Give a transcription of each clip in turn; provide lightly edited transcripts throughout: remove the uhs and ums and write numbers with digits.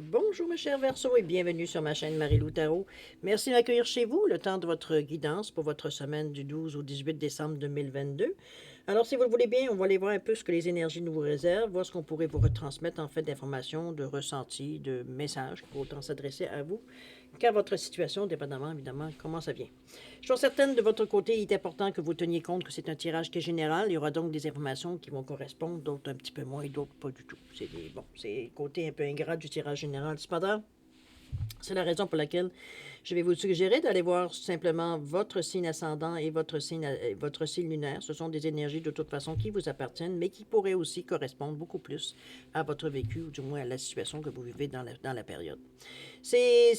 Bonjour mes chers Verseaux et bienvenue sur ma chaîne Marie-Lou Tarot. Merci de m'accueillir chez vous, le temps de votre guidance pour votre semaine du 12 au 18 décembre 2022. Alors si vous le voulez bien, on va aller voir un peu ce que les énergies nous réservent, voir ce qu'on pourrait vous retransmettre en fait d'informations, de ressentis, de messages qui pourraient autant s'adresser à vous qu'à votre situation, dépendamment évidemment comment ça vient. Je suis certaine de votre côté, il est important que vous teniez compte que c'est un tirage qui est général. Il y aura donc des informations qui vont correspondre, d'autres un petit peu moins et d'autres pas du tout. C'est le côté un peu ingrat du tirage général. Cependant, c'est la raison pour laquelle je vais vous suggérer d'aller voir simplement votre signe ascendant et votre signe lunaire. Ce sont des énergies de toute façon qui vous appartiennent, mais qui pourraient aussi correspondre beaucoup plus à votre vécu, ou du moins à la situation que vous vivez dans la période. C'est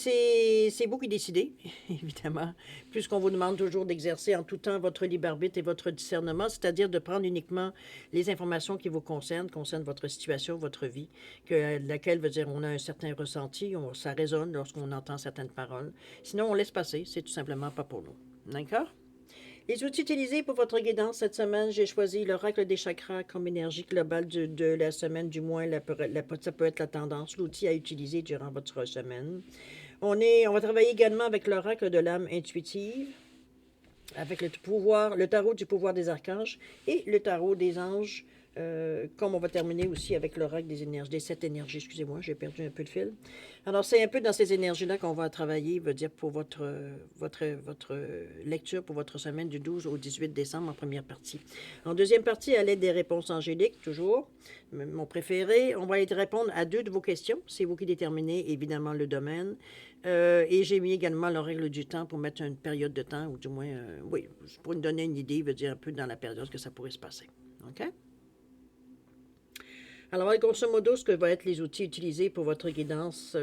vous qui décidez, évidemment, puisqu'on vous demande toujours d'exercer en tout temps votre libre arbitre et votre discernement, c'est-à-dire de prendre uniquement les informations qui vous concernent votre situation, votre vie, laquelle veut dire on a un certain ressenti, ça résonne lorsqu'on entend certaines paroles. Sinon, on laisse passer, c'est tout simplement pas pour nous. D'accord? Les outils utilisés pour votre guidance cette semaine, j'ai choisi l'oracle des chakras comme énergie globale de la semaine, du moins ça peut être la tendance, l'outil à utiliser durant votre semaine. On va travailler également avec l'oracle de l'âme intuitive, avec le tarot du pouvoir des archanges et le tarot des anges, comme on va terminer aussi avec l'oracle des énergies, des 7 énergies, excusez-moi, j'ai perdu un peu le fil. Alors, c'est un peu dans ces énergies-là qu'on va travailler, veut dire pour votre lecture, pour votre semaine du 12 au 18 décembre en première partie. En deuxième partie, à l'aide des réponses angéliques, toujours, mon préféré, on va aller répondre à 2 de vos questions. C'est vous qui déterminez, évidemment, le domaine. Et j'ai mis également la règle du temps pour mettre une période de temps, ou du moins, oui, pour nous donner une idée, veut dire un peu dans la période que ça pourrait se passer. OK? Alors, grosso modo, ce que vont être les outils utilisés pour votre guidance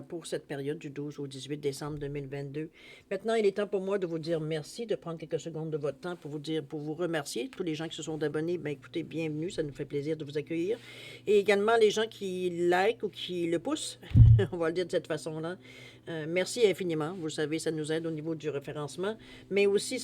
pour cette période du 12 au 18 décembre 2022. Maintenant, il est temps pour moi de vous dire merci, de prendre quelques secondes de votre temps pour vous remercier. Tous les gens qui se sont abonnés, ben écoutez, bienvenue, ça nous fait plaisir de vous accueillir. Et également les gens qui like ou qui le poussent, on va le dire de cette façon-là. Merci infiniment. Vous le savez, ça nous aide au niveau du référencement. Mais aussi,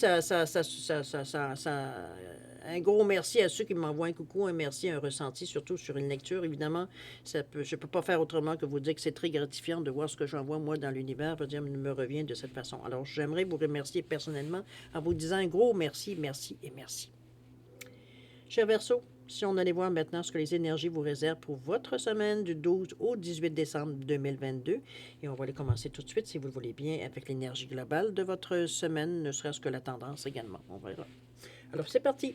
un gros merci à ceux qui m'envoient un coucou, un merci, un ressenti, surtout sur une lecture. Évidemment, je ne peux pas faire autrement que vous dire que c'est très gratifiant de voir ce que j'envoie, moi, dans l'univers. Dire, me revient de cette façon. Alors, j'aimerais vous remercier personnellement en vous disant un gros merci, merci et merci. Cher Verseau, si on allait voir maintenant ce que les énergies vous réservent pour votre semaine du 12 au 18 décembre 2022, et on va aller commencer tout de suite, si vous le voulez bien, avec l'énergie globale de votre semaine, ne serait-ce que la tendance également. On verra. Alors, c'est parti.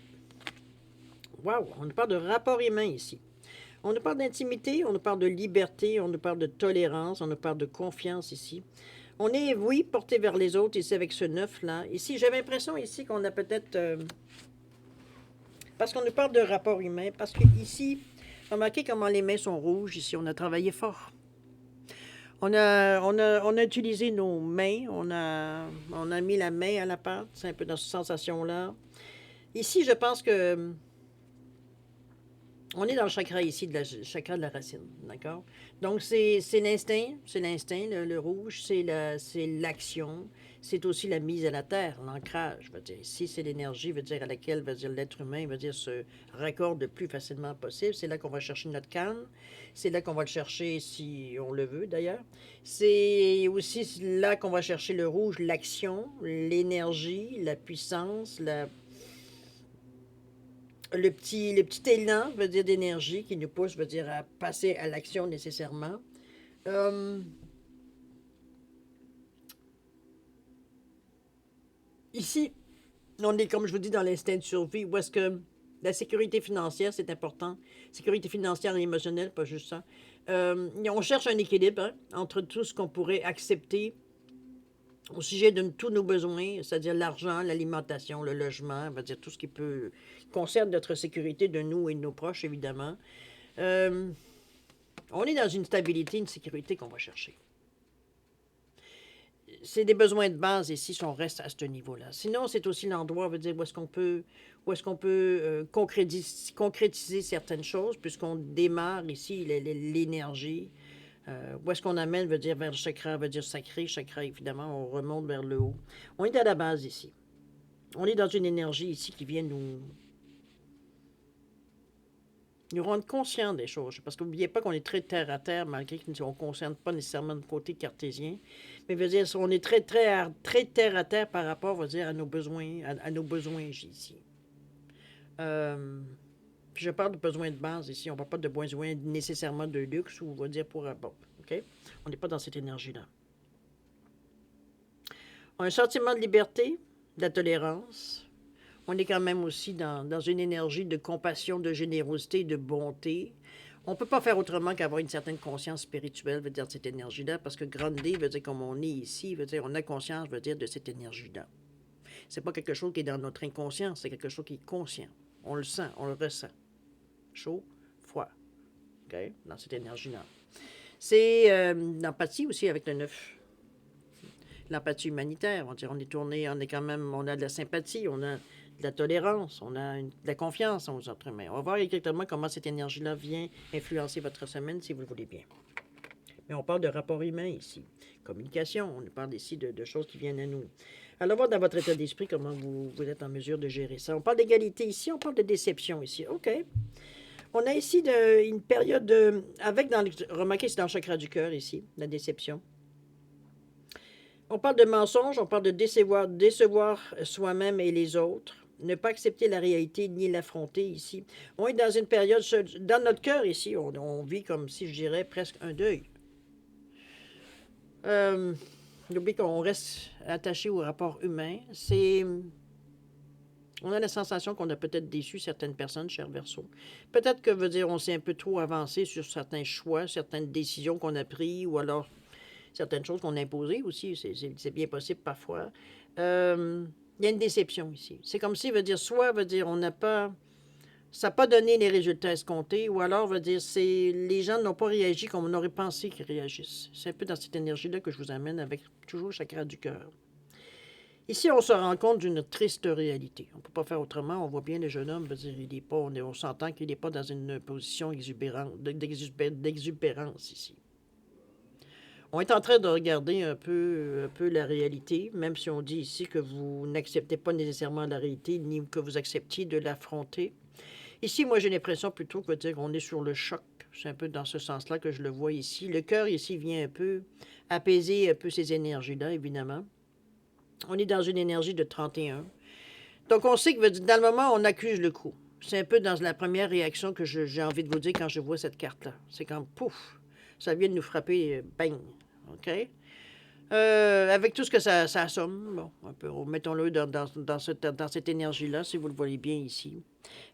Wow, on nous parle de rapport humain ici. On nous parle d'intimité, on nous parle de liberté, on nous parle de tolérance, on nous parle de confiance ici. On est, oui, porté vers les autres ici avec ce neuf-là. Ici, j'ai l'impression ici qu'on a peut-être... parce qu'on nous parle de rapport humain, parce que ici, remarquez comment les mains sont rouges ici, on a travaillé fort. On a utilisé nos mains, on a mis la main à la pâte, c'est un peu dans cette sensation-là. Ici, je pense que on est dans le chakra ici, chakra de la racine, d'accord? Donc, c'est l'instinct, le rouge, c'est l'action, c'est aussi la mise à la terre, l'ancrage, veut dire. Ici, c'est l'énergie, veut dire, à laquelle, veut dire, l'être humain, veut dire, se raccorde le plus facilement possible. C'est là qu'on va chercher notre calme, c'est là qu'on va le chercher si on le veut, d'ailleurs. C'est aussi là qu'on va chercher le rouge, l'action, l'énergie, la puissance, le petit élan, veut dire, d'énergie qui nous pousse, veut dire, à passer à l'action nécessairement. Euh, Ici, on est, comme je vous dis, dans l'instinct de survie, où est-ce que la sécurité financière, c'est important. Sécurité financière et émotionnelle, pas juste ça. On cherche un équilibre hein, entre tout ce qu'on pourrait accepter au sujet de tous nos besoins, c'est-à-dire l'argent, l'alimentation, le logement, on va dire tout ce qui peut concerne notre sécurité de nous et de nos proches, évidemment. Euh, on est dans une stabilité, une sécurité qu'on va chercher. C'est des besoins de base ici si on reste à ce niveau-là. Sinon, c'est aussi l'endroit, veut dire, où est-ce qu'on peut concrétiser certaines choses, puisqu'on démarre ici l'énergie. Où est-ce qu'on amène, veut dire, vers le chakra, veut dire sacré, chakra, évidemment, on remonte vers le haut. On est à la base ici. On est dans une énergie ici qui vient Nous rendre conscients des choses. Parce que n'oubliez pas qu'on est très terre à terre, malgré qu'on ne concerne pas nécessairement le côté cartésien. Mais veut dire, on est très terre à terre par rapport, veut dire, à nos besoins, à nos besoins ici. Puis je parle de besoins de base ici. On ne parle pas de besoins nécessairement de luxe ou on va dire pour bon, OK? On n'est pas dans cette énergie-là. On a un sentiment de liberté, de la tolérance. On est quand même aussi dans une énergie de compassion, de générosité, de bonté. On ne peut pas faire autrement qu'avoir une certaine conscience spirituelle, veut dire, de cette énergie-là, parce que grande veut dire, comme on est ici, veut dire, on a conscience, veut dire, de cette énergie-là. C'est pas quelque chose qui est dans notre inconscient, c'est quelque chose qui est conscient. On le sent, on le ressent. Chaud, froid. OK? Dans cette énergie-là. C'est l'empathie aussi avec le 9. L'empathie humanitaire. On est tourné, on est quand même, on a de la sympathie, on a de la tolérance, on a de la confiance aux autres humains. On va voir exactement comment cette énergie-là vient influencer votre semaine, si vous le voulez bien. Mais on parle de rapport humain ici. Communication, on parle ici de choses qui viennent à nous. Alors, voir dans votre état d'esprit comment vous êtes en mesure de gérer ça. On parle d'égalité ici, on parle de déception ici. OK. On a ici une période de... Remarquez, c'est dans le chakra du cœur ici, la déception. On parle de mensonge, on parle de décevoir soi-même et les autres. Ne pas accepter la réalité ni l'affronter ici. On est dans une période... Dans notre cœur ici, on vit comme si, je dirais, presque un deuil. N'oubliez qu'on reste attaché au rapport humain. On a la sensation qu'on a peut-être déçu certaines personnes, cher Verseau. Peut-être que, veut dire, on s'est un peu trop avancé sur certains choix, certaines décisions qu'on a prises, ou alors certaines choses qu'on a imposées aussi. C'est bien possible parfois. Il y a une déception ici. C'est comme si, veut dire, soit, veut dire, on n'a pas... Ça n'a pas donné les résultats escomptés, ou alors, veut dire, les gens n'ont pas réagi comme on aurait pensé qu'ils réagissent. C'est un peu dans cette énergie-là que je vous amène avec toujours le chakra du cœur. Ici, on se rend compte d'une triste réalité. On ne peut pas faire autrement. On voit bien le jeune homme, veut dire, on s'entend qu'il n'est pas dans une position d'exubérance ici. On est en train de regarder un peu la réalité, même si on dit ici que vous n'acceptez pas nécessairement la réalité, ni que vous acceptiez de l'affronter. Ici, moi, j'ai l'impression plutôt que dire qu'on est sur le choc. C'est un peu dans ce sens-là que je le vois ici. Le cœur ici vient un peu apaiser un peu ces énergies-là, évidemment. On est dans une énergie de 31. Donc, on sait que dans le moment, on accuse le coup. C'est un peu dans la première réaction que j'ai envie de vous dire quand je vois cette carte-là. C'est comme, pouf, ça vient de nous frapper, bang, OK? Avec tout ce que ça assomme, bon, un peu, mettons-le dans cette énergie-là, si vous le voyez bien ici.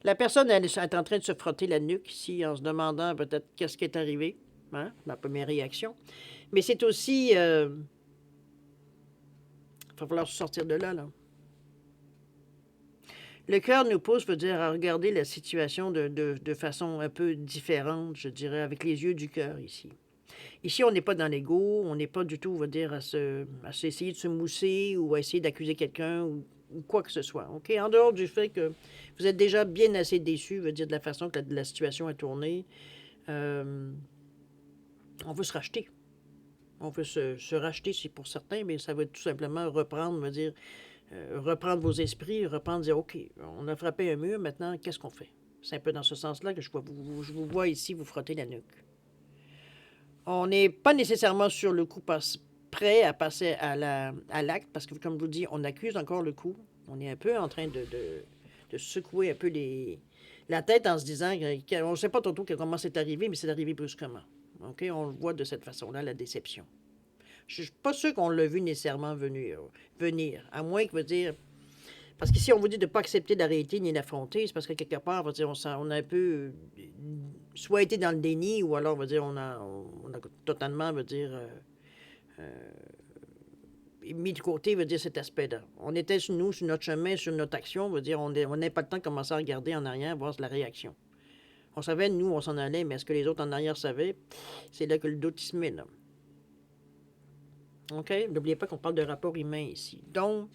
La personne, elle est en train de se frotter la nuque ici, en se demandant peut-être qu'est-ce qui est arrivé, hein, ma première réaction. Mais c'est aussi... il va falloir sortir de là, là. Le cœur nous pousse, veut dire, à regarder la situation de façon un peu différente, je dirais, avec les yeux du cœur ici. Ici, on n'est pas dans l'ego, on n'est pas du tout, on va dire, à essayer de se mousser ou à essayer d'accuser quelqu'un ou quoi que ce soit. OK? En dehors du fait que vous êtes déjà bien assez déçu, veut dire, de la façon que la situation a tourné, on veut se racheter. On veut se racheter, c'est pour certains, mais ça va tout simplement reprendre, veut dire, reprendre vos esprits, reprendre, dire, OK, on a frappé un mur, maintenant, qu'est-ce qu'on fait? C'est un peu dans ce sens-là que je vous vois ici vous frotter la nuque. On n'est pas nécessairement sur le coup prêt à passer à l'acte, parce que, comme je vous dis, on accuse encore le coup. On est un peu en train de secouer un peu la tête en se disant qu'on ne sait pas tantôt comment c'est arrivé, mais c'est arrivé brusquement. OK? On le voit de cette façon-là, la déception. Je ne suis pas sûr qu'on l'a vu nécessairement venir, à moins que, veut dire... Parce qu'ici, on vous dit de ne pas accepter la réalité ni l'affronter, c'est parce que quelque part, on va dire, on a un peu soit été dans le déni, ou alors, on va dire, on a totalement, veut dire, mis de côté, veut dire, cet aspect-là. On était sur nous, sur notre chemin, sur notre action, veut dire, on n'a pas le temps de commencer à regarder en arrière, voir la réaction. On savait, nous, on s'en allait, mais est-ce que les autres en arrière savaient? C'est là que le doute se met, là. OK? N'oubliez pas qu'on parle de rapport humain ici. Donc,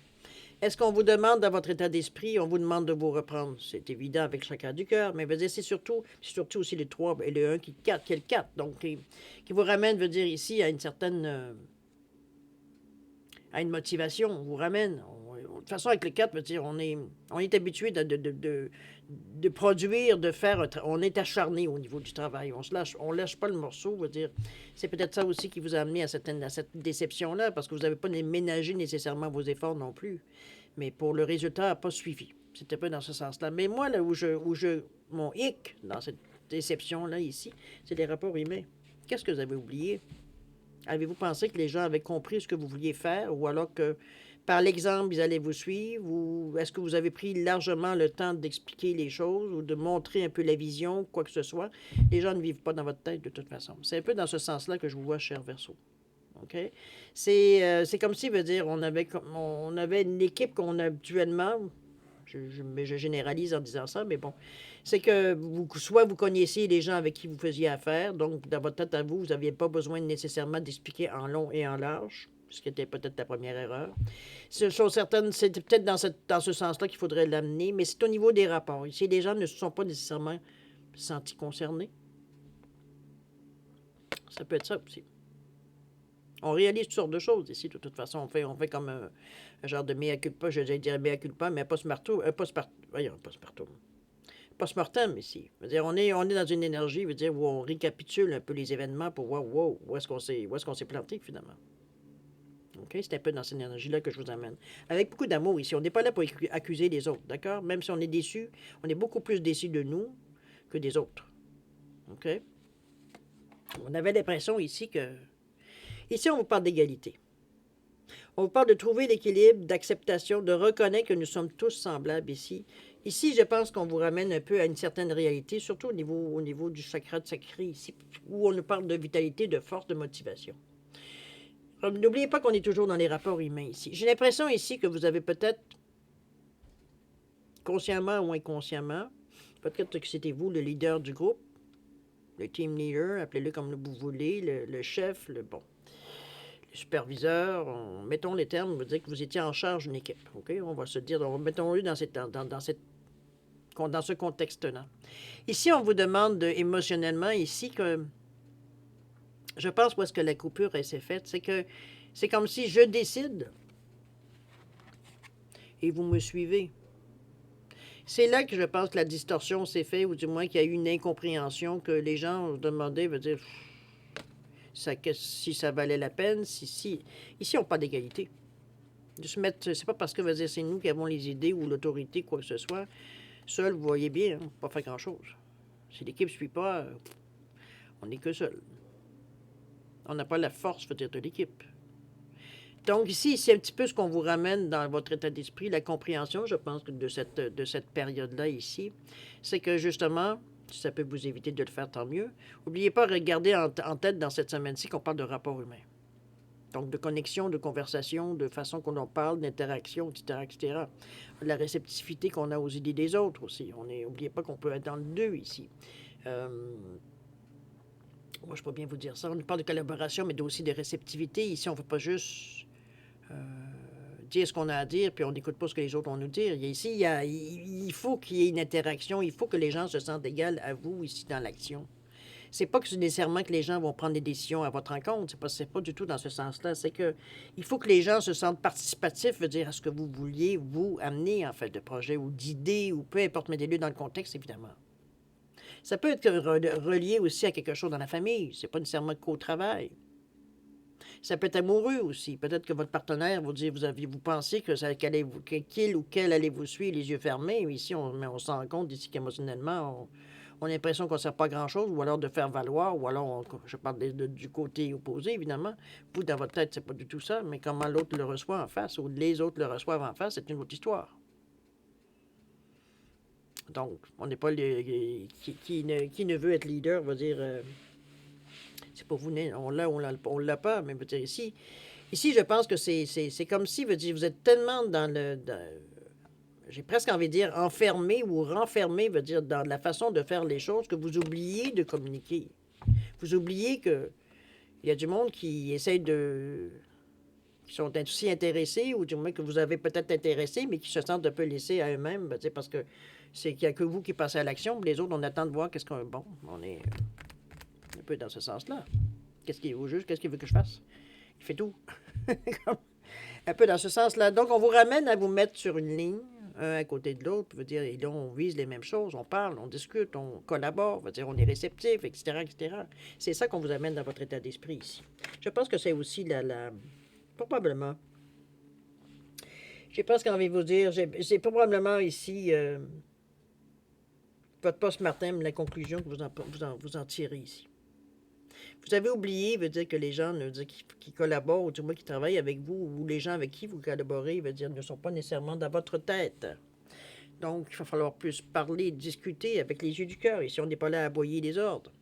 est-ce qu'on vous demande dans votre état d'esprit, on vous demande de vous reprendre? C'est évident avec le chakra du cœur, mais veut dire, c'est surtout aussi le 3 et le 1 qui est le 4. Donc, qui vous ramène, veut dire, ici, à une certaine... à une motivation. On vous ramène. toute façon, avec le 4, veut dire, on est habitué de produire, de faire, on est acharné au niveau du travail. On lâche pas le morceau, veut dire. C'est peut-être ça aussi qui vous a amené à cette déception-là, parce que vous n'avez pas ménagé nécessairement vos efforts non plus. Mais pour le résultat n'a pas suivi. C'était pas dans ce sens-là. Mais moi, là mon hic dans cette déception-là ici, c'est les rapports humains. Qu'est-ce que vous avez oublié? Avez-vous pensé que les gens avaient compris ce que vous vouliez faire, ou alors que par l'exemple, ils allaient vous suivre, ou est-ce que vous avez pris largement le temps d'expliquer les choses ou de montrer un peu la vision, quoi que ce soit? Les gens ne vivent pas dans votre tête de toute façon. C'est un peu dans ce sens-là que je vous vois, cher Verseau. OK? C'est comme si, veut dire, on avait une équipe qu'on a habituellement, je généralise en disant ça, mais bon, c'est que soit vous connaissiez les gens avec qui vous faisiez affaire, donc dans votre tête à vous, vous n'aviez pas besoin nécessairement d'expliquer en long et en large, ce qui était peut-être la première erreur. Chose certaine, c'est peut-être dans ce sens-là qu'il faudrait l'amener, mais c'est au niveau des rapports. Ici, les gens ne se sont pas nécessairement sentis concernés. Ça peut être ça aussi. On réalise toutes sortes de choses ici, de toute façon. On fait comme un genre de mea culpa, j'allais dire mea culpa, mais post-mortem ici. On est dans une énergie, où on récapitule un peu les événements pour voir où est-ce qu'on s'est planté finalement. OK? C'est un peu dans cette énergie-là que je vous amène. Avec beaucoup d'amour ici. On n'est pas là pour accuser les autres, d'accord? Même si on est déçu, on est beaucoup plus déçu de nous que des autres. OK? On avait l'impression ici que... Ici, on vous parle d'égalité. On vous parle de trouver l'équilibre, d'acceptation, de reconnaître que nous sommes tous semblables ici. Ici, je pense qu'on vous ramène un peu à une certaine réalité, surtout au niveau du chakra de sacré ici, où on nous parle de vitalité, de force, de motivation. N'oubliez pas qu'on est toujours dans les rapports humains ici. J'ai l'impression ici que vous avez peut-être, consciemment ou inconsciemment, peut-être que c'était vous le leader du groupe, le team leader, appelez-le comme vous voulez, le chef, le superviseur, mettons les termes, on veut dire que vous étiez en charge d'une équipe. OK? On va se dire, mettons-le dans ce contexte-là. Ici, on vous demande émotionnellement, ici, que je pense où est-ce que la coupure s'est faite, c'est que c'est comme si je décide et vous me suivez. C'est là que je pense que la distorsion s'est faite, ou du moins qu'il y a eu une incompréhension, que les gens se demandaient, veut dire, si ça valait la peine, Ici, on n'a pas d'égalité. De se mettre, c'est pas parce que, veut dire, c'est nous qui avons les idées ou l'autorité, quoi que ce soit. Seul, vous voyez bien, hein, pas faire grand-chose. Si l'équipe ne suit pas, on n'est que seul. On n'a pas la force, veut dire, de l'équipe. Donc ici, c'est un petit peu ce qu'on vous ramène dans votre état d'esprit, la compréhension, je pense, de cette période-là ici. C'est que, justement, si ça peut vous éviter de le faire, tant mieux. N'oubliez pas de regarder en tête dans cette semaine-ci qu'on parle de rapport humain. Donc, de connexion, de conversation, de façon qu'on en parle, d'interaction, etc., etc. De la réceptivité qu'on a aux idées des autres aussi. N'oubliez pas qu'on peut être dans le deux ici. Moi, je peux bien vous dire ça. On parle de collaboration, mais aussi de réceptivité. Ici, on ne veut pas juste dire ce qu'on a à dire, puis on n'écoute pas ce que les autres ont à nous dire. Ici, il faut qu'il y ait une interaction. Il faut que les gens se sentent égaux à vous ici dans l'action. C'est pas que c'est nécessairement que les gens vont prendre des décisions à votre rencontre. C'est pas du tout dans ce sens-là. C'est que il faut que les gens se sentent participatifs, veut dire à ce que vous vouliez, vous, amener, en fait, de projet ou d'idées, ou peu importe, mettez-le dans le contexte, évidemment. Ça peut être relié aussi à quelque chose dans la famille. C'est pas nécessairement qu'au travail. Ça peut être amoureux aussi. Peut-être que votre partenaire vous dit, vous pensez qu'il ou qu'elle allait vous suivre les yeux fermés. Mais ici, on se rend compte ici qu'émotionnellement, on a l'impression qu'on ne sert pas grand-chose, ou alors de faire valoir, ou alors, je parle du côté opposé, évidemment. Vous, dans votre tête, c'est pas du tout ça, mais comment l'autre le reçoit en face, ou les autres le reçoivent en face, c'est une autre histoire. Donc, on n'est pas qui ne veut être leader, va dire, c'est pas vous, on l'a pas, mais veut dire ici, je pense que c'est comme si, veut dire, vous êtes tellement j'ai presque envie de dire enfermé ou renfermé, veut dire, dans la façon de faire les choses, que vous oubliez de communiquer. Vous oubliez que il y a du monde qui essaie qui sont aussi intéressés, ou du moins que vous avez peut-être intéressé, mais qui se sentent un peu laissés à eux-mêmes, veut dire, parce que c'est qu'il n'y a que vous qui passez à l'action, les autres, on attend de voir qu'est-ce qu'on... Bon, on est un peu dans ce sens-là. Qu'est-ce qu'il veut que je fasse? Il fait tout. Un peu dans ce sens-là. Donc, on vous ramène à vous mettre sur une ligne, un à côté de l'autre, veut dire, et là, on vise les mêmes choses, on parle, on discute, on collabore, veut dire, on est réceptif, etc., etc. C'est ça qu'on vous amène dans votre état d'esprit ici. Je pense que c'est aussi probablement. Je sais pas ce qu'on va vous dire. C'est probablement ici votre post-mortem, la conclusion que vous en tirez ici. Vous avez oublié, veut dire que les gens qui collaborent, ou du moins qui travaillent avec vous, ou les gens avec qui vous collaborez, veut dire ne sont pas nécessairement dans votre tête. Donc, il va falloir plus parler, discuter avec les yeux du cœur. Ici, on n'est pas là à aboyer les ordres.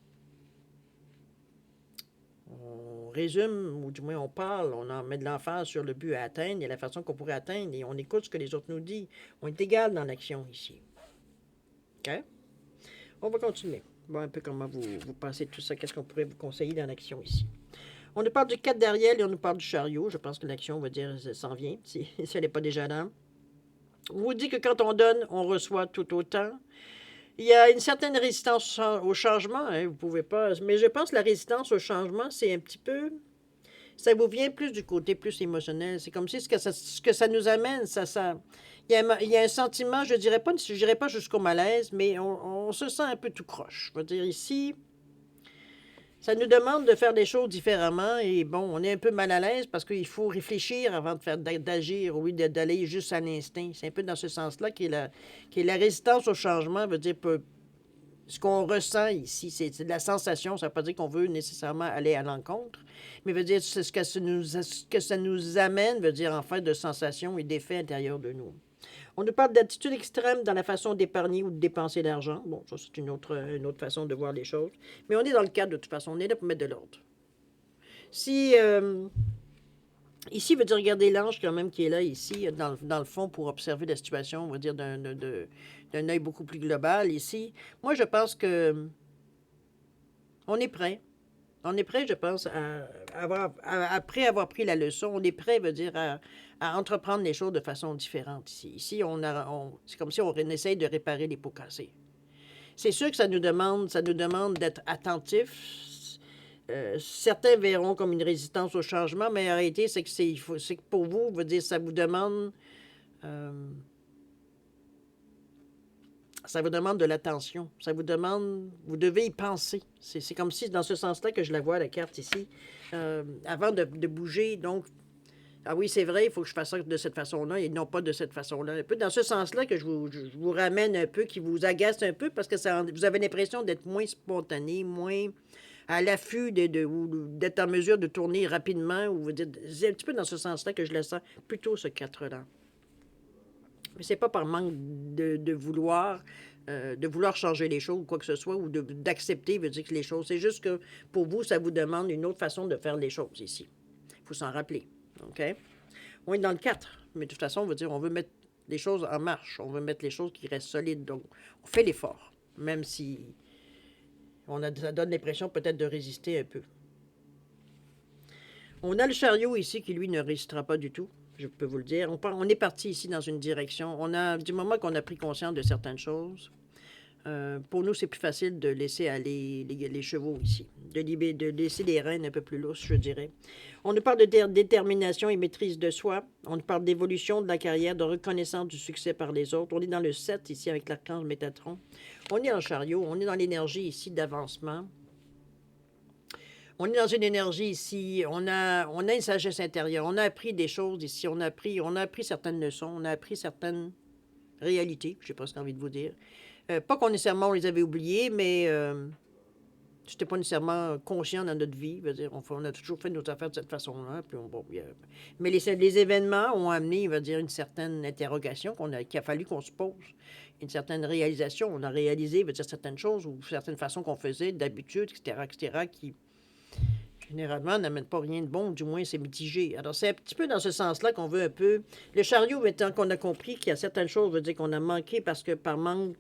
On résume, ou du moins on parle, on en met de l'emphase sur le but à atteindre et la façon qu'on pourrait atteindre, et on écoute ce que les autres nous disent. On est égal dans l'action ici. OK? On va continuer. Voir un peu comment vous pensez de tout ça. Qu'est-ce qu'on pourrait vous conseiller dans l'action ici? On nous parle du 4 d'Ariel et on nous parle du chariot. Je pense que l'action va dire ça s'en vient, si elle n'est pas déjà là. On vous dit que quand on donne, on reçoit tout autant. Il y a une certaine résistance au changement, hein, vous pouvez pas. Mais je pense que la résistance au changement, c'est un petit peu. Ça vous vient plus du côté plus émotionnel. C'est comme si ce que ça nous amène, il y a un sentiment, je dirais pas jusqu'au malaise, mais on se sent un peu tout croche. Je veux dire, ici, ça nous demande de faire des choses différemment et bon, on est un peu mal à l'aise parce qu'il faut réfléchir avant d'agir, oui, d'aller juste à l'instinct. C'est un peu dans ce sens-là qui est la résistance au changement, veut dire ce qu'on ressent ici, c'est de la sensation. Ça ne veut pas dire qu'on veut nécessairement aller à l'encontre, mais veut dire ce que ça nous amène, veut dire en fait de sensations et d'effets intérieurs de nous. On nous parle d'attitude extrême dans la façon d'épargner ou de dépenser l'argent. Bon, ça, c'est une autre façon de voir les choses. Mais on est dans le cadre de toute façon. On est là pour mettre de l'ordre. Si, ici, veut dire regarder l'ange quand même qui est là, ici, dans le fond, pour observer la situation, on va dire d'un œil beaucoup plus global, ici. Moi, je pense que on est prêt. On est prêt, je pense, après avoir pris la leçon, on est prêt, veut dire, à entreprendre les choses de façon différente ici. Ici, c'est comme si on essaye de réparer les pots cassés. C'est sûr que ça nous demande d'être attentifs. Certains verront comme une résistance au changement, mais en réalité, c'est que pour vous, veut dire, ça vous demande de l'attention. Ça vous demande, vous devez y penser. C'est comme si, dans ce sens-là que je la vois, la carte ici, avant de bouger, donc, ah oui, c'est vrai, il faut que je fasse ça de cette façon-là et non pas de cette façon-là. Un peu dans ce sens-là que je vous ramène un peu, qui vous agace un peu, parce que vous avez l'impression d'être moins spontané, moins à l'affût d'être en mesure de tourner rapidement. Ou vous dites, c'est un petit peu dans ce sens-là que je le sens, plutôt ce 4-là. Mais c'est pas par manque de vouloir changer les choses ou quoi que ce soit, ou d'accepter, veut dire que les choses. C'est juste que pour vous, ça vous demande une autre façon de faire les choses ici. Il faut s'en rappeler. OK? On est dans le 4, mais de toute façon, on veut dire on veut mettre les choses en marche. On veut mettre les choses qui restent solides. Donc, on fait l'effort, même si ça donne l'impression peut-être de résister un peu. On a le chariot ici qui, lui, ne résistera pas du tout. Je peux vous le dire. On est parti ici dans une direction. Du moment qu'on a pris conscience de certaines choses, pour nous, c'est plus facile de laisser aller les chevaux ici, de laisser les rênes un peu plus lousses, je dirais. On nous parle de détermination et maîtrise de soi. On nous parle d'évolution de la carrière, de reconnaissance du succès par les autres. On est dans le 7 ici avec l'archange Métatron. On est en chariot. On est dans l'énergie ici d'avancement. On est dans une énergie ici, on a une sagesse intérieure, on a appris des choses ici, on a appris certaines leçons, on a appris certaines réalités, je n'ai pas ce que j'ai envie de vous dire. Pas qu'on nécessairement on les avait oubliées, mais c'était pas nécessairement conscient dans notre vie. Veut dire, on a toujours fait nos affaires de cette façon-là. Puis mais les événements ont amené, dire, une certaine interrogation qu'il a fallu qu'on se pose, une certaine réalisation. On a réalisé, veut dire, certaines choses ou certaines façons qu'on faisait d'habitude, etc., qui généralement, n'amène pas rien de bon, du moins c'est mitigé. Alors, c'est un petit peu dans ce sens-là qu'on veut un peu. Le chariot, étant qu'on a compris qu'il y a certaines choses, veut dire qu'on a manqué parce que par manque.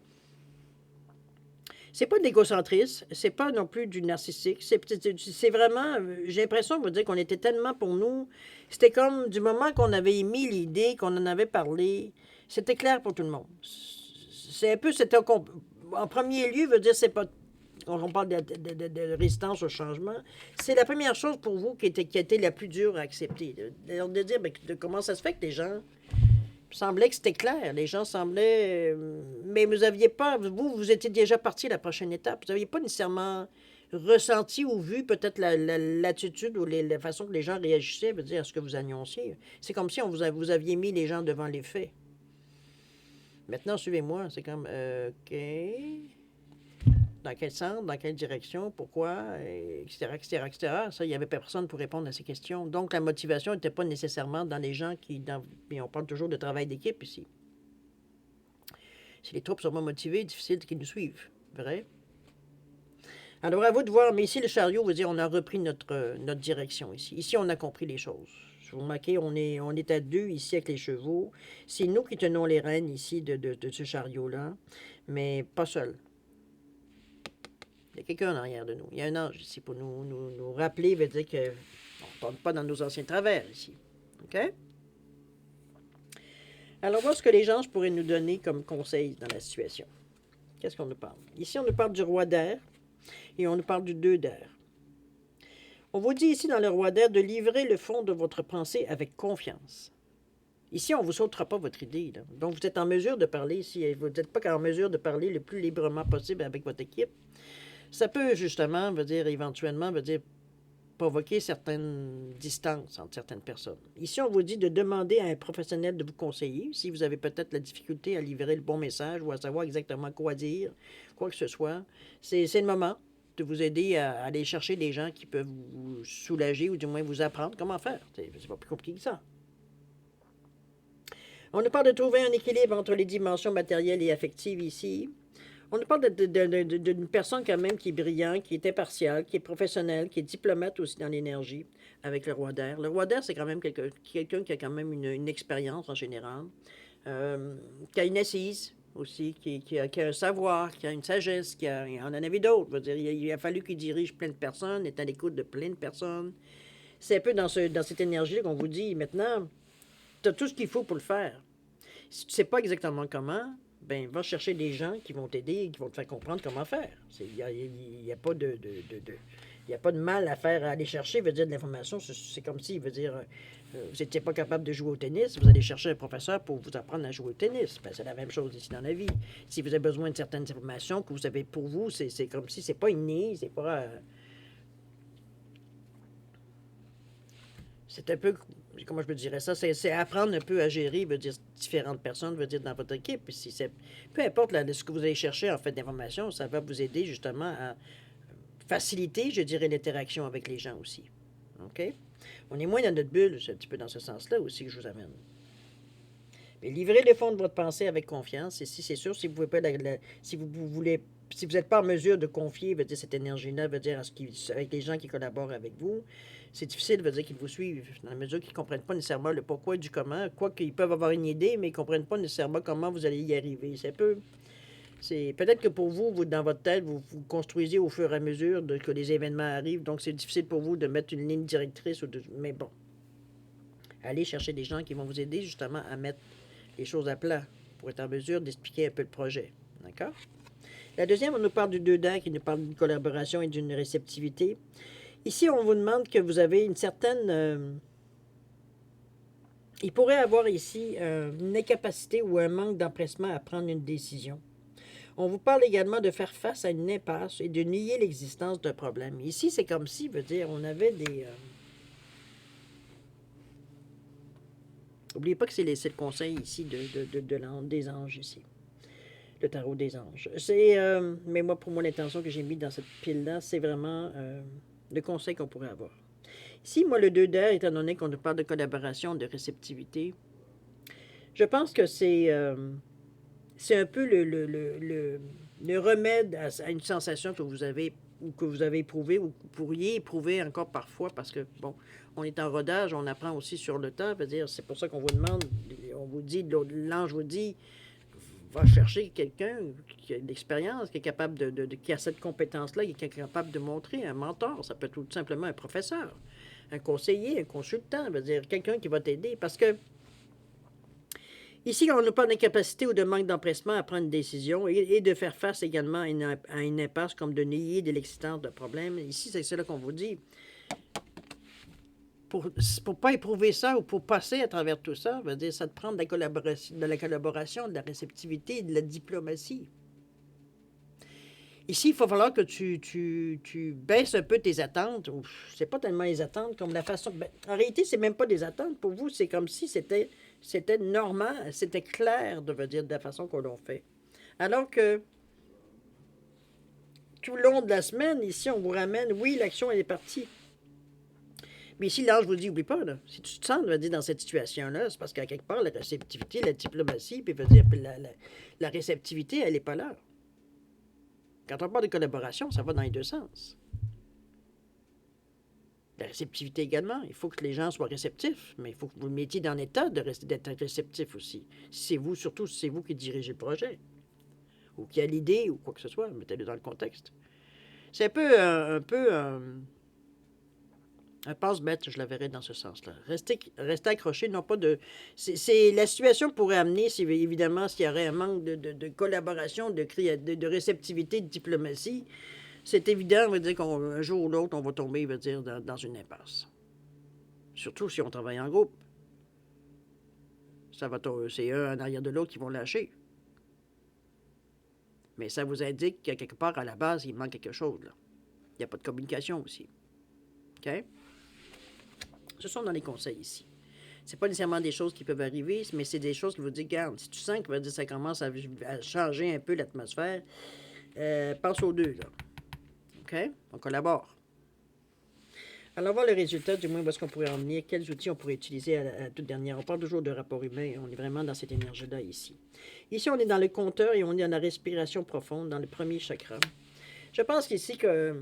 C'est pas de l'égocentrisme, c'est pas non plus du narcissique. C'est vraiment. J'ai l'impression, veut dire qu'on était tellement pour nous. C'était comme du moment qu'on avait émis l'idée, qu'on en avait parlé, c'était clair pour tout le monde. C'est un peu. En premier lieu, veut dire, c'est pas. quand on parle de résistance au changement, c'est la première chose pour vous qui a été la plus dure à accepter. De dire comment ça se fait que les gens semblait que c'était clair. Les gens semblaient... mais vous aviez pas... Vous étiez déjà parti à la prochaine étape. Vous n'aviez pas nécessairement ressenti ou vu peut-être l'attitude ou la façon que les gens réagissaient, veut dire, à ce que vous annonciez. C'est comme si vous aviez mis les gens devant les faits. Maintenant, suivez-moi. C'est comme... OK... Dans quel sens, dans quelle direction, pourquoi, etc., etc., etc. Ça, il n'y avait personne pour répondre à ces questions. Donc, la motivation n'était pas nécessairement dans les gens mais on parle toujours de travail d'équipe ici. Si les troupes sont pas motivées, difficile qu'ils nous suivent. Vrai? Alors, à vous de voir, mais ici, le chariot veut dire on a repris notre direction ici. Ici, on a compris les choses. Vous remarquez, on est à deux ici avec les chevaux. C'est nous qui tenons les rênes ici de ce chariot-là, mais pas seul. Il y a quelqu'un en arrière de nous. Il y a un ange ici pour nous rappeler, veut dire qu'on ne tombe pas dans nos anciens travers ici. OK? Alors, voilà ce que les anges pourraient nous donner comme conseil dans la situation. Qu'est-ce qu'on nous parle? Ici, on nous parle du roi d'air et on nous parle du 2 d'air. On vous dit ici dans le roi d'air de livrer le fond de votre pensée avec confiance. Ici, on ne vous sautera pas votre idée. Là. Donc, vous êtes en mesure de parler ici. Vous n'êtes pas en mesure de parler le plus librement possible avec votre équipe. Ça peut justement, éventuellement, provoquer certaines distances entre certaines personnes. Ici, on vous dit de demander à un professionnel de vous conseiller si vous avez peut-être la difficulté à livrer le bon message ou à savoir exactement quoi dire, quoi que ce soit. C'est le moment de vous aider à aller chercher des gens qui peuvent vous soulager ou du moins vous apprendre comment faire. C'est pas plus compliqué que ça. On nous parle de trouver un équilibre entre les dimensions matérielles et affectives ici. On nous parle d'une personne quand même qui est brillante, qui est impartiale, qui est professionnelle, qui est diplomate aussi dans l'énergie avec le roi d'air. Le roi d'air, c'est quand même quelqu'un qui a quand même une expérience en général, qui a une assise aussi, qui a un savoir, qui a une sagesse, il en avait d'autres. Il a fallu qu'il dirige plein de personnes, est à l'écoute de plein de personnes. C'est un peu dans cette énergie qu'on vous dit, maintenant, tu as tout ce qu'il faut pour le faire. Si tu ne sais pas exactement comment, ben va chercher des gens qui vont t'aider, qui vont te faire comprendre comment faire. Il n'y a pas il y a pas de mal à faire, à aller chercher, veut dire de l'information. C'est comme si, veut dire, vous n'étiez pas capable de jouer au tennis, vous allez chercher un professeur pour vous apprendre à jouer au tennis. Ben, c'est la même chose ici dans la vie. Si vous avez besoin de certaines informations que vous avez pour vous, c'est comme si c'est pas inné, c'est pas... c'est un peu, comment je me dirais ça, c'est apprendre un peu à gérer, veut dire différentes personnes, veut dire dans votre équipe. Si peu importe ce que vous allez chercher en fait d'informations, ça va vous aider justement à faciliter, je dirais, l'interaction avec les gens aussi. OK? On est moins dans notre bulle, c'est un petit peu dans ce sens-là aussi que je vous amène. Mais livrez le fond de votre pensée avec confiance. Et si c'est sûr, si vous pouvez pas si vous voulez, si vous n'êtes pas en mesure de confier, veut dire cette énergie-là, veut dire avec les gens qui collaborent avec vous, c'est difficile, veut dire qu'ils vous suivent, dans la mesure qu'ils ne comprennent pas nécessairement le pourquoi et du comment. Quoi qu'ils peuvent avoir une idée, mais ils ne comprennent pas nécessairement comment vous allez y arriver. C'est peut-être que pour vous, dans votre tête, vous construisez au fur et à mesure que les événements arrivent, donc c'est difficile pour vous de mettre une ligne directrice. Mais bon, allez chercher des gens qui vont vous aider justement à mettre les choses à plat pour être en mesure d'expliquer un peu le projet. D'accord? La deuxième, on nous parle du 2 d'air qui nous parle d'une collaboration et d'une réceptivité. Ici, on vous demande que vous avez une certaine... il pourrait avoir ici une incapacité ou un manque d'empressement à prendre une décision. On vous parle également de faire face à une impasse et de nier l'existence d'un problème. Ici, c'est comme si, veut dire, on avait des... N'oubliez pas que c'est le conseil ici des anges ici. Le tarot des anges. Mais moi, pour moi, l'intention que j'ai mis dans cette pile-là, c'est vraiment le conseil qu'on pourrait avoir. Ici, moi, le 2 d'air, étant donné qu'on nous parle de collaboration, de réceptivité, je pense que c'est un peu le remède à une sensation que vous avez ou que vous avez éprouvée ou que vous pourriez éprouver encore parfois parce que, bon, on est en rodage, on apprend aussi sur le temps. C'est pour ça qu'on vous demande, on vous dit, l'ange vous dit, va chercher quelqu'un qui a de l'expérience, qui est capable qui a cette compétence-là, qui est capable de montrer un mentor. Ça peut être tout simplement un professeur, un conseiller, un consultant, quelqu'un qui va t'aider. Parce que Ici, on n'a pas d'incapacité ou de manque d'empressement à prendre une décision et de faire face également à une impasse comme de nier de l'existence de problèmes. Ici, c'est cela qu'on vous dit. Pour ne pas éprouver ça ou pour passer à travers tout ça, veut dire, ça te prend de la collaboration, de la réceptivité, de la diplomatie. Ici, il va falloir que tu baisses un peu tes attentes. C'est pas tellement les attentes comme la façon. Ben, en réalité, c'est même pas des attentes. Pour vous, c'est comme si c'était normal, c'était clair de dire de la façon qu'on l'a fait. Alors que tout le long de la semaine, ici, on vous ramène, oui, l'action, elle est partie. Mais ici, l'ange vous dit, oublie pas, là, si tu te sens dire, dans cette situation-là, c'est parce qu'à quelque part, la réceptivité, la diplomatie, puis la réceptivité, elle n'est pas là. Quand on parle de collaboration, ça va dans les deux sens. La réceptivité également. Il faut que les gens soient réceptifs, mais il faut que vous mettiez dans l'état d'être réceptif aussi. Si c'est vous, surtout si c'est vous qui dirigez le projet, ou qui a l'idée, ou quoi que ce soit, mettez-le dans le contexte. C'est un peu un passe-bête, je la verrais dans ce sens-là. Restez accroché, non pas de... la situation pourrait amener, évidemment, s'il y aurait un manque de collaboration, de réceptivité, de diplomatie. C'est évident, on va dire qu'un jour ou l'autre, on va tomber, dans une impasse. Surtout si on travaille en groupe. C'est un en arrière de l'autre qui vont lâcher. Mais ça vous indique qu'à quelque part, à la base, il manque quelque chose, là. Il n'y a pas de communication aussi. OK? Ce sont dans les conseils ici. C'est pas nécessairement des choses qui peuvent arriver, mais c'est des choses qui vous disent, regarde, si tu sens que ça commence à changer un peu l'atmosphère, pense aux deux, là. OK? On collabore. Alors, voir le résultat, du moins, où est-ce qu'on pourrait en venir, quels outils on pourrait utiliser à la toute dernière. On parle toujours de rapport humain, on est vraiment dans cette énergie-là ici. Ici, on est dans le compteur et on est dans la respiration profonde, dans le premier chakra. Je pense qu'ici que...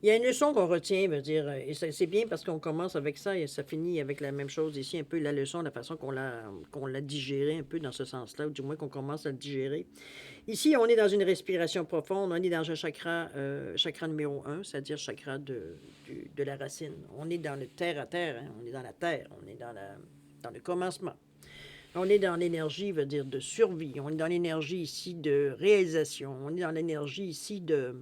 Il y a une leçon qu'on retient, et c'est bien parce qu'on commence avec ça et ça finit avec la même chose ici, un peu la leçon, la façon qu'on l'a digérée un peu dans ce sens-là, ou du moins qu'on commence à le digérer. Ici, on est dans une respiration profonde, on est dans un chakra numéro 1, c'est-à-dire chakra de la racine. On est dans le terre à terre, hein, on est dans la terre, on est dans le commencement. On est dans l'énergie, de survie, on est dans l'énergie ici de réalisation, on est dans l'énergie ici de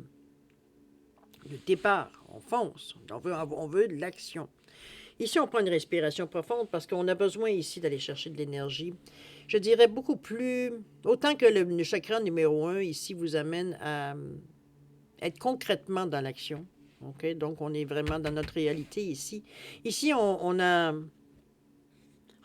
départ, on fonce, on veut de l'action. Ici, on prend une respiration profonde parce qu'on a besoin ici d'aller chercher de l'énergie. Je dirais beaucoup plus, autant que le chakra numéro 1 ici vous amène à être concrètement dans l'action. Okay? Donc, on est vraiment dans notre réalité ici. Ici, on a...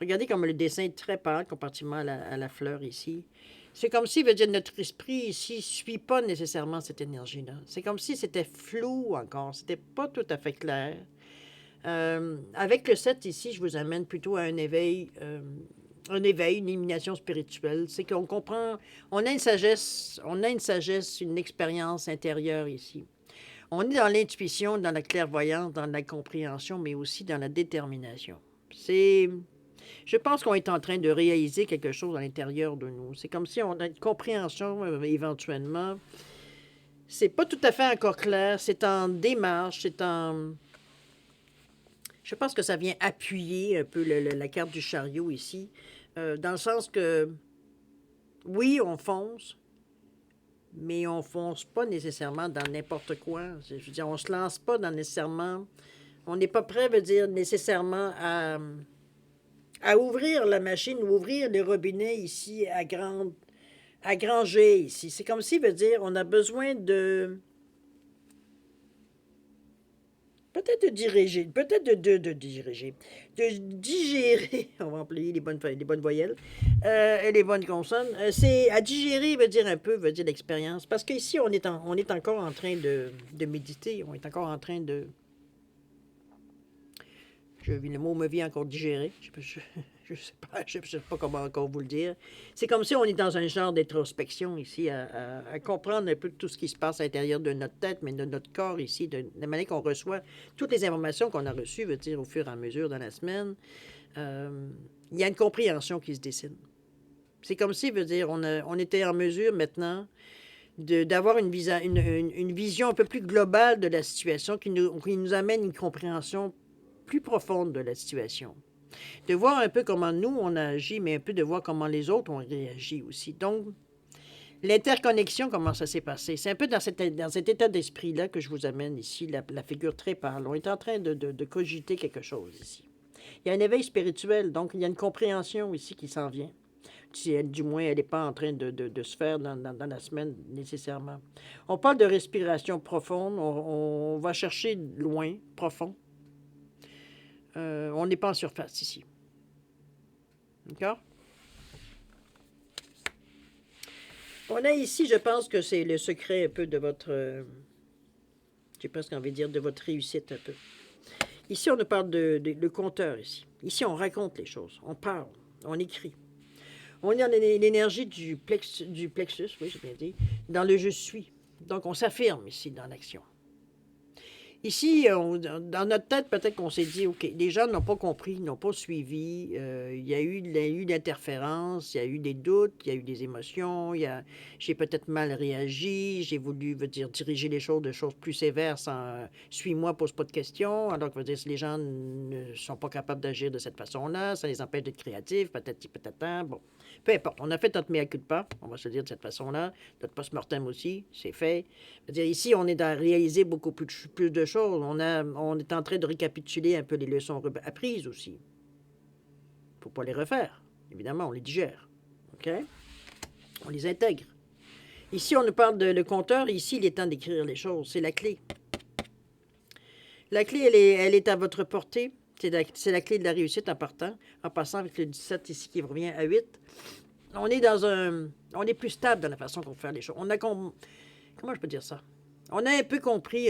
Regardez comme le dessin est très pâle comparativement à la fleur ici. C'est comme si, notre esprit ici ne suit pas nécessairement cette énergie-là. C'est comme si c'était flou encore, c'était pas tout à fait clair. Avec le 7 ici, je vous amène plutôt à un éveil, une illumination spirituelle. C'est qu'on comprend, on a une sagesse, une expérience intérieure ici. On est dans l'intuition, dans la clairvoyance, dans la compréhension, mais aussi dans la détermination. Je pense qu'on est en train de réaliser quelque chose à l'intérieur de nous. C'est comme si on a une compréhension éventuellement. C'est pas tout à fait encore clair. C'est en démarche. Je pense que ça vient appuyer un peu la carte du chariot ici. Dans le sens que, oui, on fonce, mais on fonce pas nécessairement dans n'importe quoi. Je veux dire, on se lance pas dans nécessairement... On n'est pas prêt, nécessairement à ouvrir la machine ou ouvrir les robinets ici à grand jet ici. C'est comme si, on a besoin de... Peut-être de diriger, peut-être de diriger, de digérer, on va employer les bonnes voyelles et les bonnes consonnes. C'est à digérer, un peu, l'expérience. Parce qu'ici, on est encore en train de méditer, on est encore en train de... Le mot me vient encore digérer. Je sais pas comment encore vous le dire. C'est comme si on est dans un genre d'introspection ici, à comprendre un peu tout ce qui se passe à l'intérieur de notre tête, mais de notre corps ici, de la manière qu'on reçoit toutes les informations qu'on a reçues, au fur et à mesure dans la semaine. Il y a une compréhension qui se dessine. C'est comme si, on était en mesure maintenant d'avoir une vision un peu plus globale de la situation qui nous amène une compréhension plus profonde de la situation. De voir un peu comment nous, on a agi, mais un peu de voir comment les autres ont réagi aussi. Donc, l'interconnexion, comment ça s'est passé? C'est un peu dans cet état d'esprit-là que je vous amène ici, la figure très pâle. On est en train de cogiter quelque chose ici. Il y a un éveil spirituel, donc il y a une compréhension ici qui s'en vient. Si elle, du moins, elle n'est pas en train de se faire dans la semaine nécessairement. On parle de respiration profonde, on va chercher loin, profond. On n'est pas en surface ici. D'accord? On a ici, je pense que c'est le secret un peu de votre, j'ai presque envie de dire, de votre réussite un peu. Ici, on nous parle de compteur ici. Ici, on raconte les choses, on parle, on écrit. On est dans l'énergie du plexus, oui, j'ai bien dit, dans le je suis. Donc, on s'affirme ici dans l'action. Ici, dans notre tête, peut-être qu'on s'est dit, OK, les gens n'ont pas compris, n'ont pas suivi, il y a eu d'interférences, il y a eu des doutes, il y a eu des émotions, j'ai peut-être mal réagi, j'ai voulu, diriger les choses de choses plus sévères sans suis-moi, pose pas de questions, alors que, si les gens ne sont pas capables d'agir de cette façon-là, ça les empêche d'être créatifs, patati patata, bon. Peu importe, on a fait notre mea culpa, on va se le dire de cette façon-là, notre post-mortem aussi, c'est fait. Ici, on est à réaliser beaucoup plus de choses. On est en train de récapituler un peu les leçons apprises aussi. Il ne faut pas les refaire. Évidemment, on les digère. OK? On les intègre. Ici, on nous parle de le compteur. Ici, il est temps d'écrire les choses. C'est la clé. La clé, elle est à votre portée. C'est la clé de la réussite en partant. En passant avec le 17 ici qui revient à 8. On est plus stable dans la façon qu'on fait les choses. Comment je peux dire ça? On a un peu compris,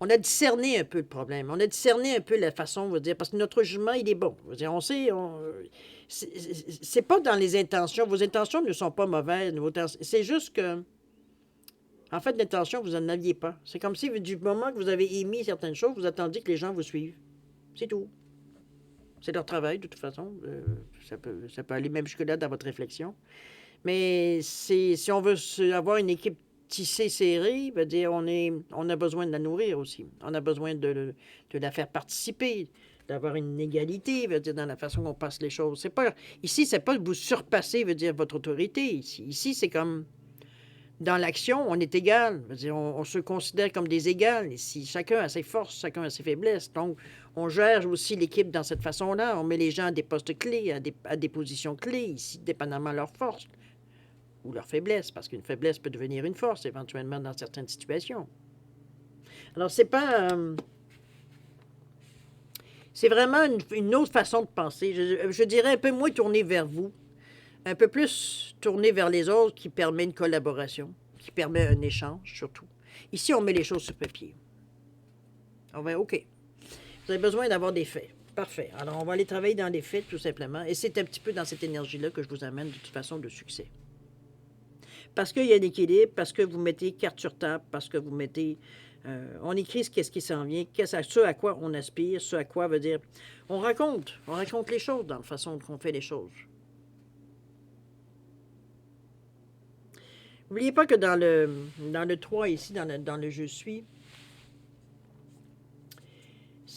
on a discerné un peu le problème. On a discerné un peu la façon, parce que notre jugement, il est bon. On sait, c'est pas dans les intentions. Vos intentions ne sont pas mauvaises. C'est juste que, en fait, l'intention, vous n'en aviez pas. C'est comme si, du moment que vous avez émis certaines choses, vous attendiez que les gens vous suivent. C'est tout. C'est leur travail, de toute façon. Ça peut aller même jusque-là dans votre réflexion. Mais si on veut avoir une équipe tissée, serrée, on a besoin de la nourrir aussi. On a besoin de la faire participer, d'avoir une égalité, dans la façon qu'on passe les choses. Ici, c'est pas vous surpasser, votre autorité. Ici, c'est comme dans l'action, on est égal. On se considère comme des égales ici. Chacun a ses forces, chacun a ses faiblesses. Donc, on gère aussi l'équipe dans cette façon-là. On met les gens à des postes clés, à des positions clés ici, dépendamment de leurs forces ou leur faiblesse, parce qu'une faiblesse peut devenir une force éventuellement dans certaines situations. Alors, c'est vraiment une autre façon de penser. Je dirais un peu moins tourné vers vous, un peu plus tourné vers les autres, qui permet une collaboration, qui permet un échange surtout. Ici, on met les choses sur papier. On va, OK. Vous avez besoin d'avoir des faits. Parfait. Alors, on va aller travailler dans les faits, tout simplement. Et c'est un petit peu dans cette énergie-là que je vous amène de toute façon de succès. Parce qu'il y a un équilibre, parce que vous mettez carte sur table, parce que vous mettez... on écrit ce qui s'en vient, ce à quoi on aspire, ce à quoi veut dire... On raconte les choses dans la façon qu'on fait les choses. N'oubliez pas que dans le 3 ici, dans le je suis,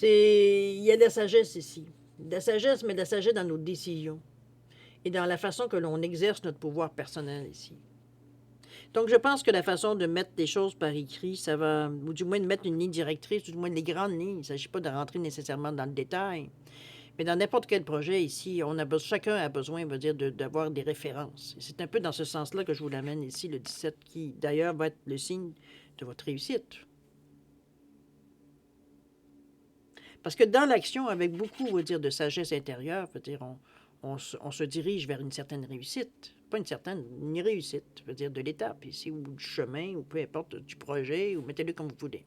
il y a de la sagesse ici. De la sagesse, mais de la sagesse dans nos décisions et dans la façon que l'on exerce notre pouvoir personnel ici. Donc, je pense que la façon de mettre des choses par écrit, ça va, ou du moins de mettre une ligne directrice, ou du moins les grandes lignes. Il ne s'agit pas de rentrer nécessairement dans le détail. Mais dans n'importe quel projet ici, chacun a besoin, d'avoir des références. C'est un peu dans ce sens-là que je vous l'amène ici, le 17, qui d'ailleurs va être le signe de votre réussite. Parce que dans l'action, avec beaucoup, de sagesse intérieure, on se dirige vers une certaine réussite. Pas une réussite, de l'étape ici, ou du chemin, ou peu importe, du projet, ou mettez-le comme vous voulez.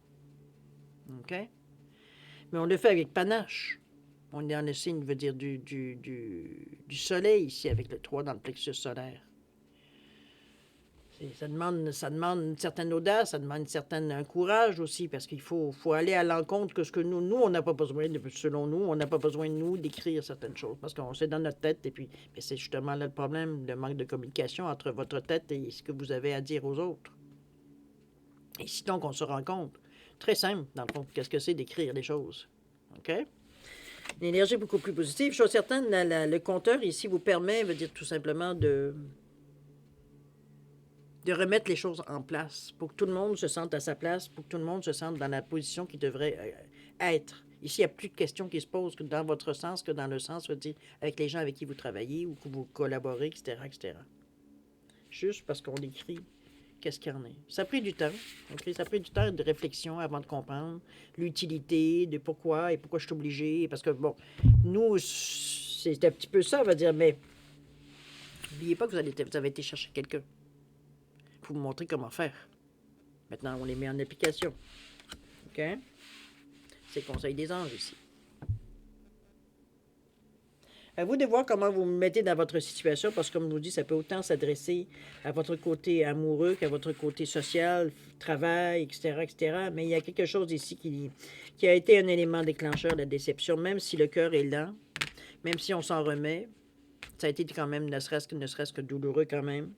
OK? Mais on le fait avec panache. On est dans le signe, du soleil ici, avec le 3 dans le plexus solaire. Ça demande une certaine audace, ça demande un courage aussi, parce qu'il faut aller à l'encontre que ce que nous on n'a pas besoin, selon nous, on n'a pas besoin de nous d'écrire certaines choses, parce qu'on sait dans notre tête, et puis mais c'est justement là le problème, le manque de communication entre votre tête et ce que vous avez à dire aux autres. Et si donc on se rend compte, très simple, dans le fond, qu'est-ce que c'est d'écrire les choses, OK? Une énergie beaucoup plus positive. Je suis certaine, le compteur ici vous permet, veut dire tout simplement de remettre les choses en place pour que tout le monde se sente à sa place, pour que tout le monde se sente dans la position qu'il devrait être. Ici, il n'y a plus de questions qui se posent que dans votre sens que dans le sens, je veux dire, avec les gens avec qui vous travaillez ou que vous collaborez, etc., etc. Juste parce qu'on écrit qu'est-ce qu'il y en a. Ça a pris du temps. Okay? Ça a pris du temps de réflexion avant de comprendre l'utilité de pourquoi et pourquoi je suis obligé. Parce que, bon, nous, c'est un petit peu ça, on va dire, mais n'oubliez pas que vous avez été chercher quelqu'un pour vous montrer comment faire. Maintenant, on les met en application. OK? C'est le conseil des anges ici. À vous de voir comment vous vous mettez dans votre situation, parce que comme je vous dis, ça peut autant s'adresser à votre côté amoureux qu'à votre côté social, travail, etc., etc. Mais il y a quelque chose ici qui a été un élément déclencheur de la déception, même si le cœur est lent, même si on s'en remet. Ça a été quand même, ne serait-ce que douloureux quand même.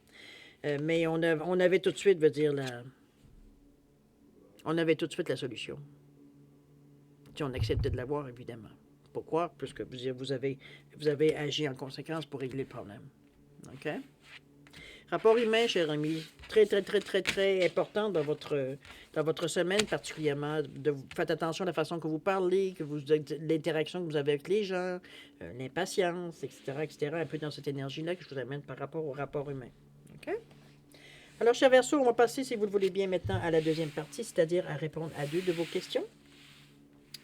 Mais on avait tout de suite, veut dire, on avait tout de suite la solution. Si on acceptait de l'avoir, évidemment. Pourquoi? Puisque vous avez agi en conséquence pour régler le problème. OK? Rapport humain, cher ami, très, très, très, très, très important dans votre semaine particulièrement. Faites attention à la façon que vous parlez, l'interaction que vous avez avec les gens, l'impatience, etc., etc., un peu dans cette énergie-là que je vous amène par rapport au rapport humain. OK? Alors, cher Verseau, on va passer, si vous le voulez bien, maintenant à la deuxième partie, c'est-à-dire à répondre à 2 de vos questions.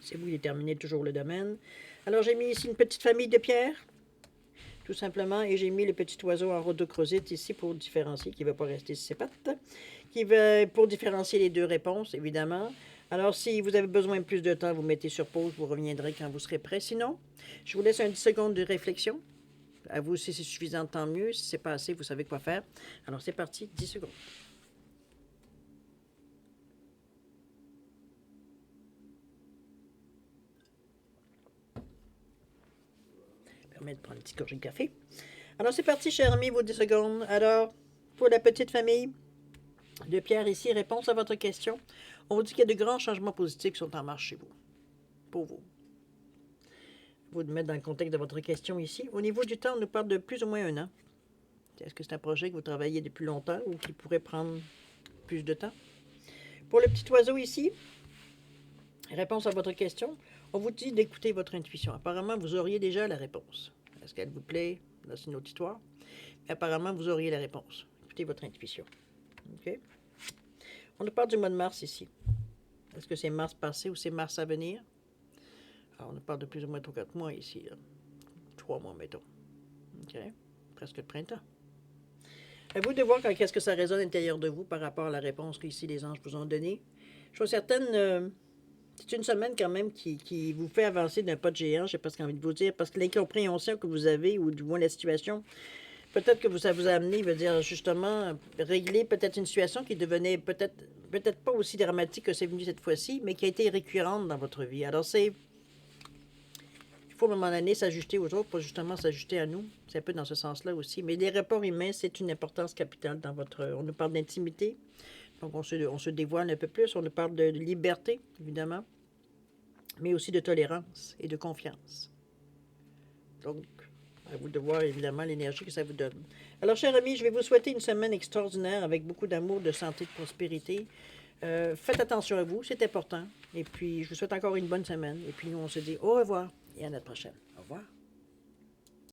C'est vous qui déterminez toujours le domaine. Alors, j'ai mis ici une petite famille de pierres, tout simplement, et j'ai mis le petit oiseau en rhodochrosite ici pour différencier, qui ne va pas rester sur ses pattes, pour différencier les 2 réponses, évidemment. Alors, si vous avez besoin de plus de temps, vous mettez sur pause, vous reviendrez quand vous serez prêt. Sinon, je vous laisse un 10 secondes de réflexion. À vous, si c'est suffisant, tant mieux. Si c'est pas assez, vous savez quoi faire. Alors, c'est parti, 10 secondes. Permet de prendre une petite gorgée de café. Alors, c'est parti, cher ami, vos 10 secondes. Alors, pour la petite famille de Pierre ici, réponse à votre question. On vous dit qu'il y a de grands changements positifs qui sont en marche chez vous. Pour vous. Vous de mettre dans le contexte de votre question ici. Au niveau du temps, on nous parle de plus ou moins 1 an. Est-ce que c'est un projet que vous travaillez depuis longtemps ou qui pourrait prendre plus de temps? Pour le petit oiseau ici, réponse à votre question, on vous dit d'écouter votre intuition. Apparemment, vous auriez déjà la réponse. Est-ce qu'elle vous plaît? Là, c'est une autre histoire. Mais apparemment, vous auriez la réponse. Écoutez votre intuition. OK? On nous parle du mois de mars ici. Est-ce que c'est mars passé ou c'est mars à venir? Alors, on nous parle de plus ou moins 3-4 mois ici. Là. 3 mois, mettons. OK? Presque le printemps. À vous de voir qu'est-ce que ça résonne à l'intérieur de vous par rapport à la réponse qu'ici les anges vous ont donnée. Je suis certaine, c'est une semaine quand même qui vous fait avancer d'un pas de géant, je sais pas ce que j'ai envie de vous dire, parce que l'incompréhension que vous avez, ou du moins la situation, peut-être que ça vous a amené, veut dire justement, régler peut-être une situation qui devenait peut-être pas aussi dramatique que c'est venu cette fois-ci, mais qui a été récurrente dans votre vie. Alors il faut à un moment donné s'ajuster aux autres pour justement s'ajuster à nous. C'est un peu dans ce sens-là aussi. Mais les rapports humains, c'est une importance capitale dans votre... On nous parle d'intimité, donc on se dévoile un peu plus. On nous parle de liberté, évidemment, mais aussi de tolérance et de confiance. Donc, à vous de voir, évidemment, l'énergie que ça vous donne. Alors, chers amis, je vais vous souhaiter une semaine extraordinaire avec beaucoup d'amour, de santé, de prospérité. Faites attention à vous, c'est important. Et puis, je vous souhaite encore une bonne semaine. Et puis, nous, on se dit au revoir et à notre prochaine. Au revoir.